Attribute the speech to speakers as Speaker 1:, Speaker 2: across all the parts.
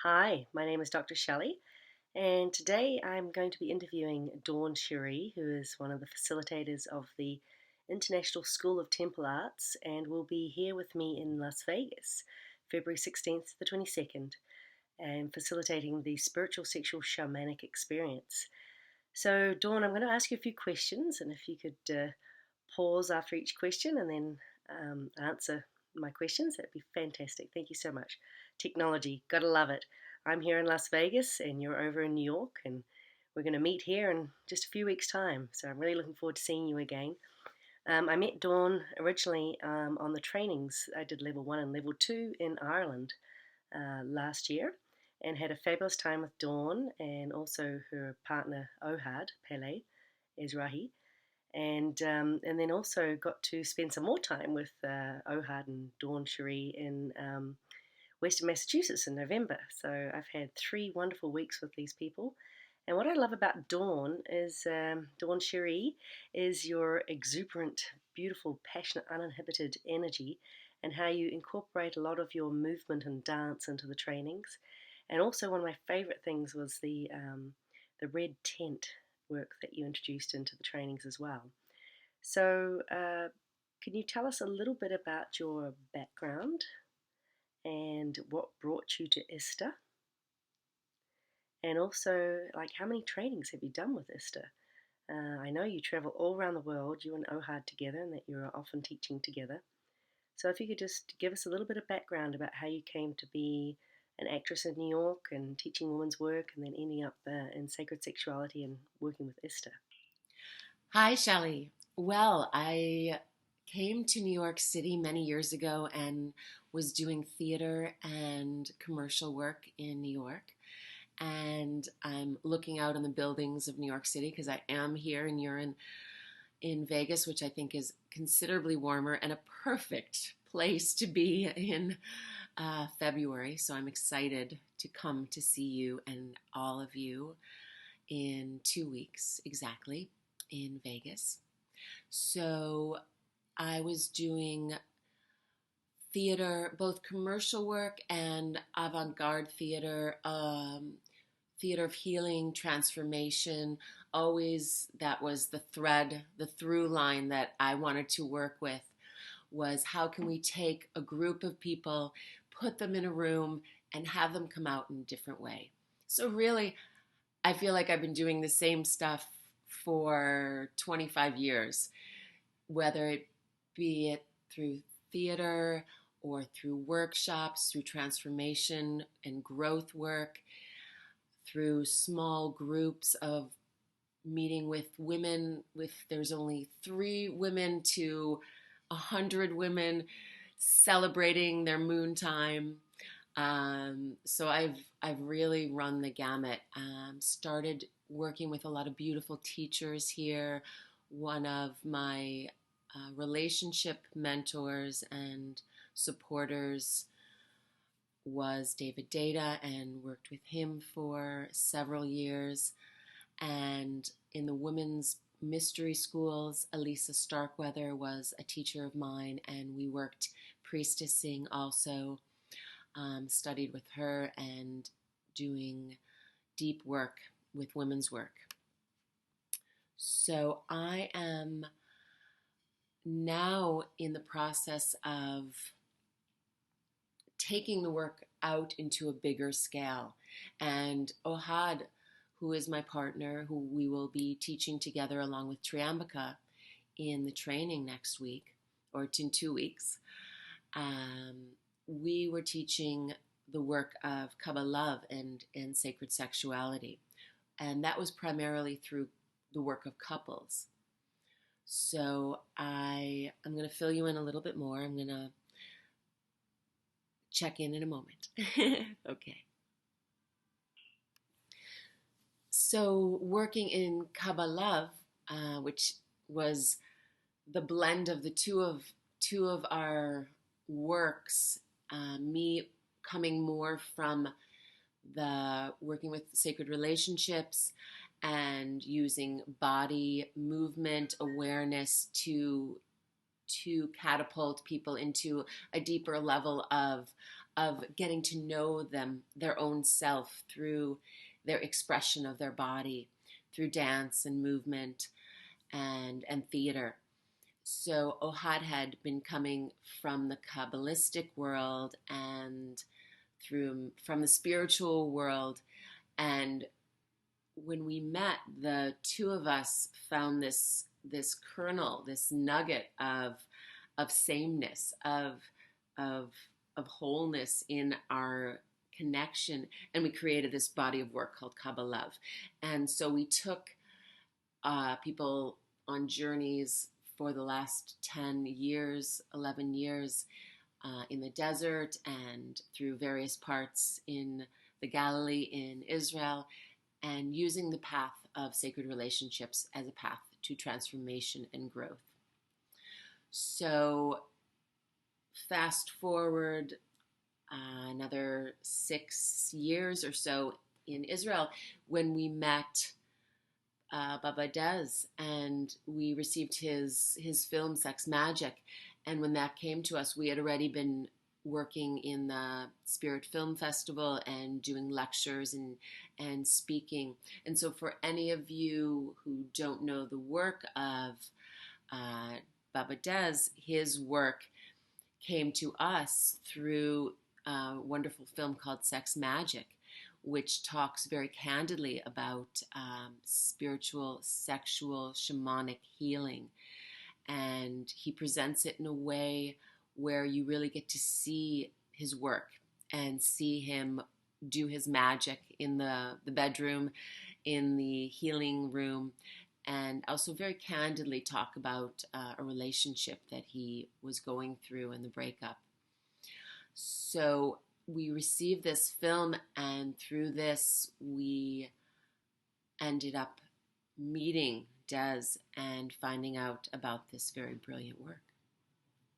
Speaker 1: Hi, my name is Dr. Shelley, and today I'm going to be interviewing Dawn Cherie, who is one of the facilitators of the International School of Temple Arts and will be here with me in Las Vegas, February 16th to the 22nd, and facilitating the Spiritual Sexual Shamanic Experience. So, Dawn, I'm going to ask you a few questions, and if you could pause after each question and then answer my questions, that'd be fantastic. Thank you so much. Technology, gotta love it. I'm here in Las Vegas and you're over in New York, and we're going to meet here in just a few weeks' time. So I'm really looking forward to seeing you again. I met Dawn originally on the trainings. I did level 1 and level 2 in Ireland last year and had a fabulous time with Dawn and also her partner Ohad Pele Ezrahi, and then also got to spend some more time with Ohad and Dawn Cherie in Western Massachusetts in November. So I've had 3 wonderful weeks with these people. And what I love about Dawn is Dawn Cherie is your exuberant, beautiful, passionate, uninhibited energy, and how you incorporate a lot of your movement and dance into the trainings. And also, one of my favorite things was the red tent work that you introduced into the trainings as well. So, can you tell us a little bit about your background and what brought you to ISTA? And also, like, how many trainings have you done with ISTA? I know you travel all around the world, you and Ohad together, and that you're often teaching together. So, if you could just give us a little bit of background about how you came to be an actress in New York and teaching women's work, and then ending up in sacred sexuality and working with ISTA.
Speaker 2: Hi, Shelley. Well, I came to New York City many years ago and was doing theater and commercial work in New York. And I'm looking out on the buildings of New York City because I am here and you're in Vegas, which I think is considerably warmer and a perfect place to be in February. So I'm excited to come to see you and all of you in 2 weeks exactly in Vegas. So I was doing theater, both commercial work and avant-garde theater, theater of healing, transformation. Always that was the thread, the through line that I wanted to work with was how can we take a group of people, put them in a room, and have them come out in a different way. So really, I feel like I've been doing the same stuff for 25 years, whether it be it through theater or through workshops, through transformation and growth work, through small groups of meeting with women, with there's only 3 women to 100 women celebrating their moon time. So I've really run the gamut. Started working with a lot of beautiful teachers here. One of my relationship mentors and supporters was David Data, and worked with him for several years. And in the women's mystery schools, Elisa Starkweather was a teacher of mine, and we worked priestessing also. Studied with her and doing deep work with women's work. So I am now in the process of taking the work out into a bigger scale. And Ohad, who is my partner, who we will be teaching together along with Triambaka in the training next week, or in 2 weeks, we were teaching the work of Kabbalah and sacred sexuality. And that was primarily through the work of couples. So I'm going to fill you in a little bit more. I'm going to check in a moment. Okay. So working in Kabbalah, which was the blend of the two of our works, me coming more from the working with sacred relationships and using body movement awareness to to catapult people into a deeper level of getting to know them, their own self, through their expression of their body, through dance and movement and theater. So Ohad had been coming from the Kabbalistic world and through from the spiritual world. And when we met, the two of us found this kernel, this nugget of sameness, of of wholeness in our connection, and we created this body of work called Kabbalah. And so we took people on journeys for the last 10 years, 11 years, in the desert and through various parts in the Galilee, in Israel, and using the path of sacred relationships as a path to transformation and growth. So fast forward another 6 years or so in Israel, when we met Baba Dez, and we received his film Sex Magic. And when that came to us, we had already been working in the Spirit Film Festival and doing lectures and speaking. And so for any of you who don't know the work of Baba Dez, his work came to us through a wonderful film called Sex Magic, which talks very candidly about spiritual, sexual, shamanic healing. And he presents it in a way where you really get to see his work and see him do his magic in the bedroom, in the healing room, and also very candidly talk about a relationship that he was going through and the breakup. So we received this film, and through this we ended up meeting Des and finding out about this very brilliant work.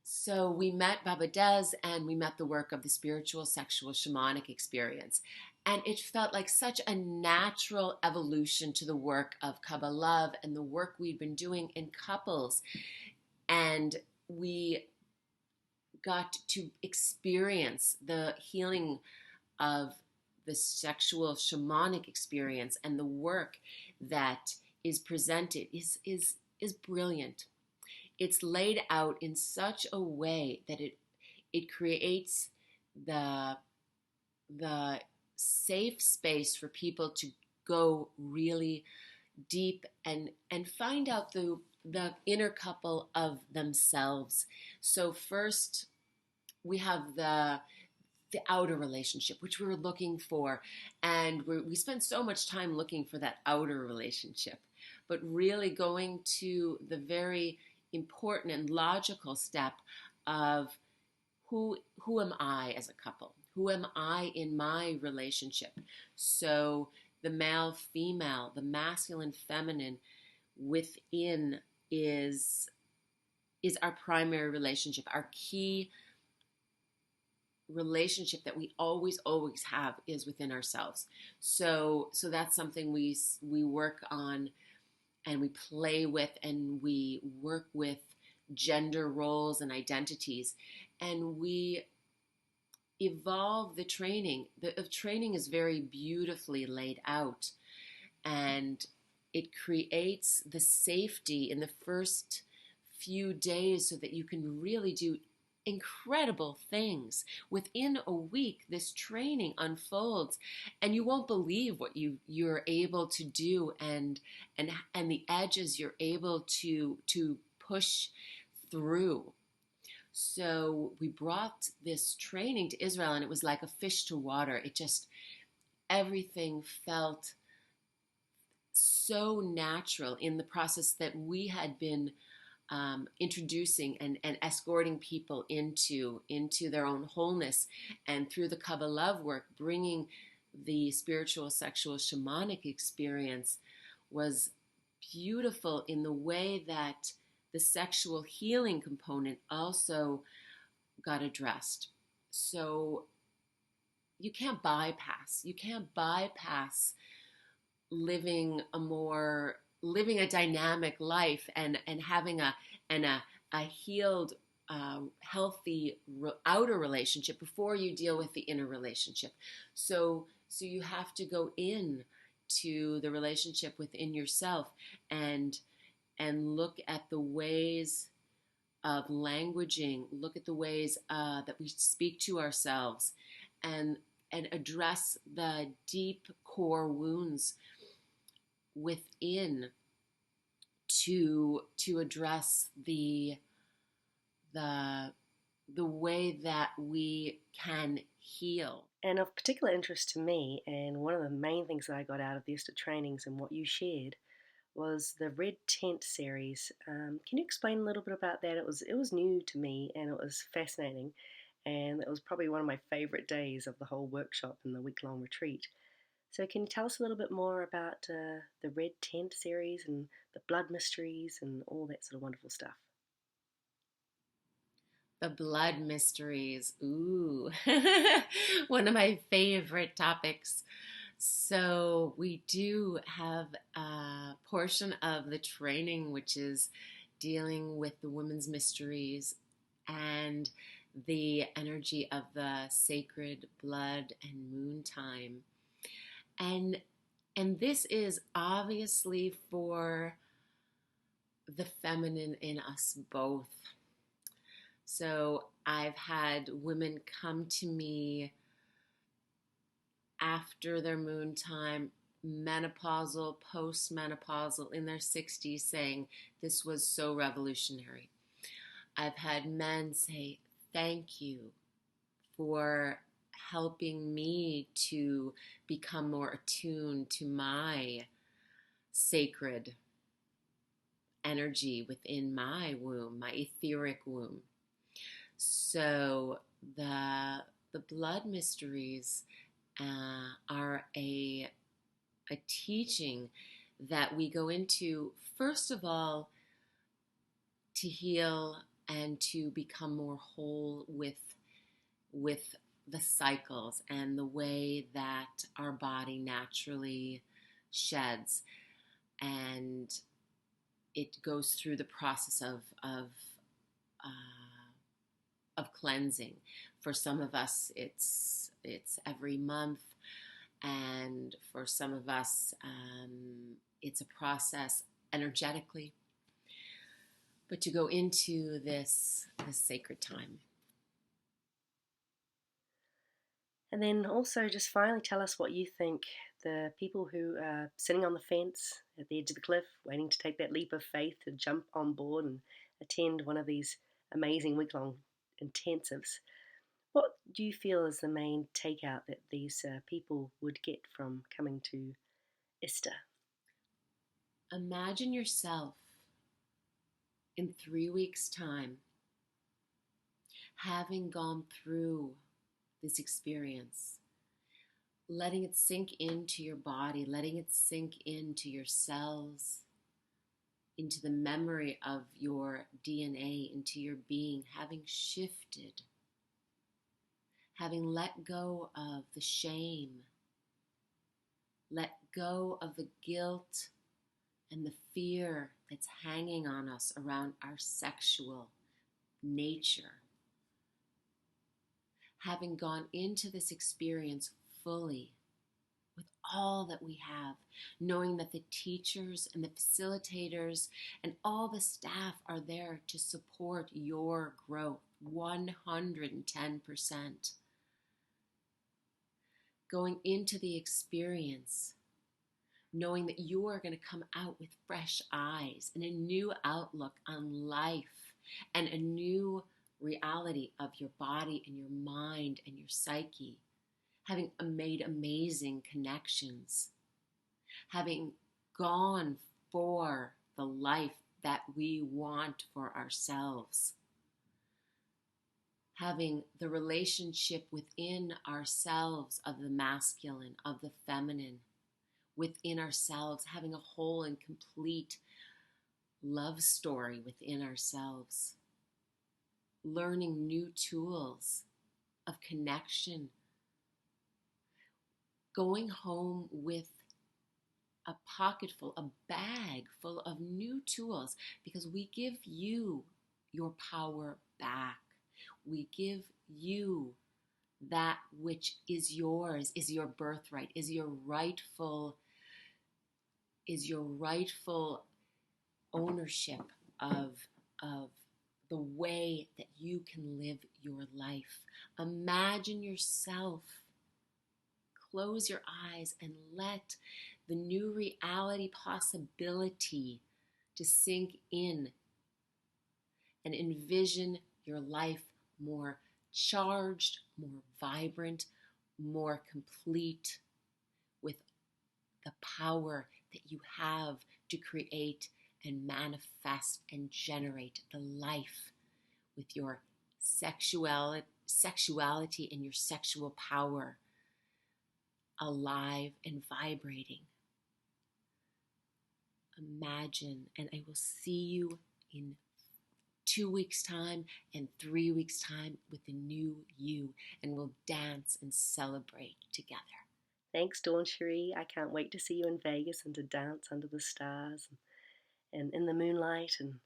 Speaker 2: So we met Baba Des, and we met the work of the Spiritual Sexual Shamanic Experience. And it felt like such a natural evolution to the work of Kabbalah and the work we'd been doing in couples. And we got to experience the healing of the sexual shamanic experience, and the work that is presented is brilliant. It's laid out in such a way that it creates the safe space for people to go really deep and find out the inner couple of themselves. So first we have the outer relationship, which we were looking for, and we spent so much time looking for that outer relationship, but really going to the very important and logical step of who am I as a couple? Who am I in my relationship? So the male, female, the masculine, feminine within is our primary relationship, our key relationship that we always have is within ourselves. So that's something we work on, and we play with, and we work with gender roles and identities, and we evolve the training. The training is very beautifully laid out, and it creates the safety in the first few days so that you can really do incredible things. Within a week, this training unfolds, and you won't believe what you're able to do, and the edges you're able to push through. So we brought this training to Israel, and it was like a fish to water. It just, everything felt so natural in the process that we had been introducing and escorting people into their own wholeness, and through the Kabbalah work, bringing the spiritual, sexual, shamanic experience was beautiful in the way that the sexual healing component also got addressed. So you can't bypass living a dynamic life and having a a healed, healthy outer relationship before you deal with the inner relationship. So you have to go in to the relationship within yourself and look at the ways of languaging, look at the ways that we speak to ourselves, and address the deep core wounds within to address the the way that we can heal.
Speaker 1: And of particular interest to me, and one of the main things that I got out of the ISTA trainings and what you shared was the Red Tent series. Can you explain a little bit about that? It was new to me and it was fascinating, and it was probably one of my favorite days of the whole workshop and the week-long retreat. So can you tell us a little bit more about the Red Tent series and the blood mysteries and all that sort of wonderful stuff?
Speaker 2: The blood mysteries. Ooh, one of my favorite topics. So, we do have a portion of the training which is dealing with the women's mysteries and the energy of the sacred blood and moon time. And this is obviously for the feminine in us both. So I've had women come to me after their moon time, menopausal, postmenopausal, in their 60s, saying, "This was so revolutionary." I've had men say, "Thank you for helping me to become more attuned to my sacred energy within my womb, my etheric womb." So the blood mysteries are a teaching that we go into, first of all, to heal and to become more whole with the cycles and the way that our body naturally sheds, and it goes through the process of cleansing. For some of us, it's every month, and for some of us, it's a process energetically. But to go into this sacred time.
Speaker 1: And then also just finally tell us what you think the people who are sitting on the fence at the edge of the cliff, waiting to take that leap of faith to jump on board and attend one of these amazing week-long intensives. What do you feel is the main takeout that these people would get from coming to ISTA?
Speaker 2: Imagine yourself in 3 weeks' time having gone through this experience, letting it sink into your body, letting it sink into your cells, into the memory of your DNA, into your being, having shifted, having let go of the shame, let go of the guilt and the fear that's hanging on us around our sexual nature. Having gone into this experience fully with all that we have, knowing that the teachers and the facilitators and all the staff are there to support your growth 110%. Going into the experience, knowing that you are going to come out with fresh eyes and a new outlook on life and a new reality of your body and your mind and your psyche, having made amazing connections, having gone for the life that we want for ourselves, having the relationship within ourselves of the masculine, of the feminine, within ourselves, having a whole and complete love story within ourselves, learning new tools of connection, going home with a pocket full, a bag full of new tools, because we give you your power back. We give you that which is yours, is your birthright, is your rightful ownership of the way that you can live your life. Imagine yourself. Close your eyes and let the new reality possibility to sink in, and envision your life more charged, more vibrant, more complete, with the power that you have to create and manifest and generate the life with your sexuality and your sexual power alive and vibrating. Imagine, and I will see you in 2 weeks' time and 3 weeks' time with the new you, and we'll dance and celebrate together.
Speaker 1: Thanks, Dawn Cherie. I can't wait to see you in Vegas and to dance under the stars and in the moonlight and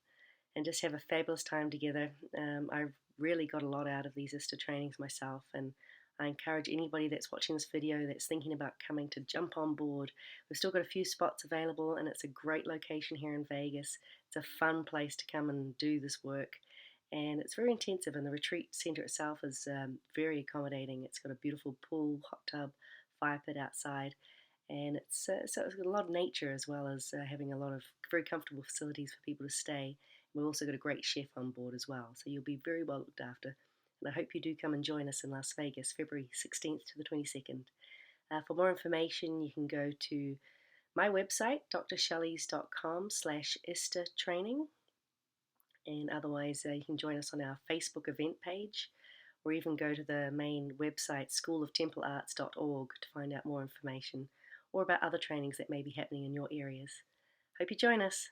Speaker 1: just have a fabulous time together. I really got a lot out of these ISTA trainings myself, and I encourage anybody that's watching this video that's thinking about coming to jump on board. We've still got a few spots available, and it's a great location here in Vegas. It's a fun place to come and do this work, and it's very intensive, and the retreat center itself is very accommodating. It's got a beautiful pool, hot tub, fire pit outside, and so it's got a lot of nature, as well as having a lot of very comfortable facilities for people to stay. We've also got a great chef on board as well, so you'll be very well looked after. And I hope you do come and join us in Las Vegas, February 16th to the 22nd. For more information, you can go to my website, drshelleys.com/ISTA training. And otherwise, you can join us on our Facebook event page, or even go to the main website, schooloftemplearts.org, to find out more information or about other trainings that may be happening in your areas. Hope you join us.